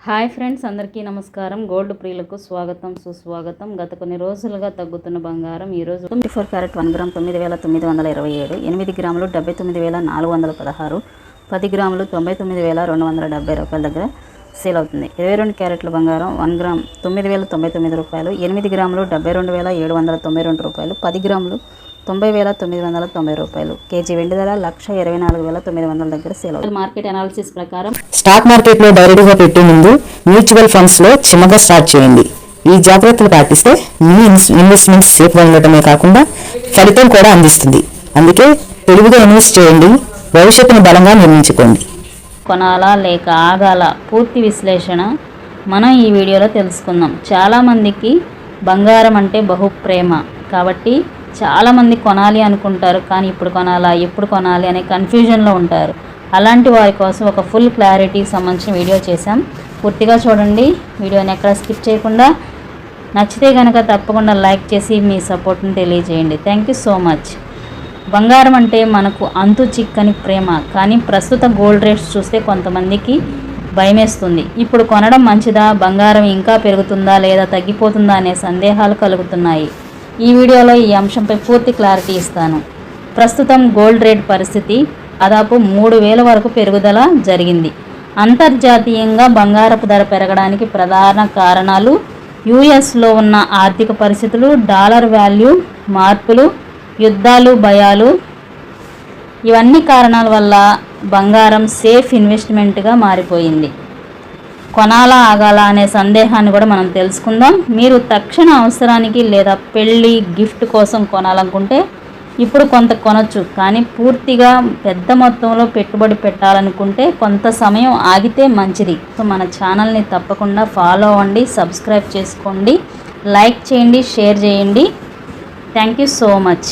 Hi friends, అందరికీ నమస్కారం. Gold ప్రియులకు స్వాగతం సుస్వాగతం. గత కొన్ని రోజులుగా తగ్గుతున్న బంగారం ఈరోజు 24 క్యారెట్ 1 గ్రామ్ 9,927, 8 గ్రాములు 79,416, 10 గ్రాములు 99,270 రూపాయల దగ్గర సేల్ అవుతుంది. 22 క్యారెట్ల బంగారం 1 గ్రామ్ 9,099 రూపాయలు, 8 గ్రాములు 72,792 రూపాయలు, 10 గ్రాములు 90,990 రూపాయలు. కేజీ వెండి ధర 1,24,900 దగ్గర సేల్ అవుతుంది. మార్కెట్ అనాలిసిస్ ప్రకారం స్టాక్ మార్కెట్లో డైరెక్ట్గా పెట్టే ముందు మ్యూచువల్ ఫండ్స్లో చిన్నగా స్టార్ట్ చేయండి. ఈ జాగ్రత్తలు పాటిస్తే మీ ఇన్వెస్ట్మెంట్స్ సేఫ్గా ఉండటమే కాకుండా ఫలితం కూడా అందిస్తుంది. అందుకే తెలివిగా ఇన్వెస్ట్ చేయండి, భవిష్యత్తును బలంగా నిర్మించుకోండి. కొనాలా లేక ఆగాల పూర్తి విశ్లేషణ మనం ఈ వీడియోలో తెలుసుకుందాం. చాలామందికి బంగారం అంటే బహుప్రేమ కాబట్టి చాలామంది కొనాలి అనుకుంటారు, కానీ ఇప్పుడు కొనాలా ఎప్పుడు కొనాలి అనే కన్ఫ్యూజన్లో ఉంటారు. అలాంటి వారి కోసం ఒక ఫుల్ క్లారిటీకి సంబంధించిన వీడియో చేశాం. పూర్తిగా చూడండి, వీడియోని ఎక్కడ స్కిప్ చేయకుండా. నచ్చితే కనుక తప్పకుండా లైక్ చేసి మీ సపోర్ట్ని తెలియజేయండి. Thank you so much. బంగారం అంటే మనకు అంతు చిక్కని ప్రేమ, కానీ ప్రస్తుత గోల్డ్ రేట్స్ చూస్తే కొంతమందికి భయమేస్తుంది. ఇప్పుడు కొనడం మంచిదా, బంగారం ఇంకా పెరుగుతుందా లేదా తగ్గిపోతుందా అనే సందేహాలు కలుగుతున్నాయి. ఈ వీడియోలో ఈ అంశంపై పూర్తి క్లారిటీ ఇస్తాను. ప్రస్తుతం గోల్డ్ రేట్ పరిస్థితి దాదాపు 3,000 వరకు పెరుగుదల జరిగింది. అంతర్జాతీయంగా బంగారపు ధర పెరగడానికి ప్రధాన కారణాలు యుఎస్లో ఉన్న ఆర్థిక పరిస్థితులు, డాలర్ వాల్యూ మార్పులు, యుద్ధాలు, భయాలు. ఇవన్నీ కారణాల వల్ల బంగారం సేఫ్ ఇన్వెస్ట్మెంట్గా మారిపోయింది. కొనాలా ఆగాల అనే సందేహాన్ని కూడా మనం తెలుసుకుందాం. మీరు తక్షణ అవసరానికి లేదా పెళ్ళి గిఫ్ట్ కోసం కొనాలనుకుంటే ఇప్పుడు కొంత కొనొచ్చు, కానీ పూర్తిగా పెద్ద మొత్తంలో పెట్టుబడి పెట్టాలనుకుంటే కొంత సమయం ఆగితే మంచిది. సో మన ఛానల్ని తప్పకుండా ఫాలో అవ్వండి, సబ్స్క్రైబ్ చేసుకోండి, లైక్ చేయండి, షేర్ చేయండి. Thank you so much.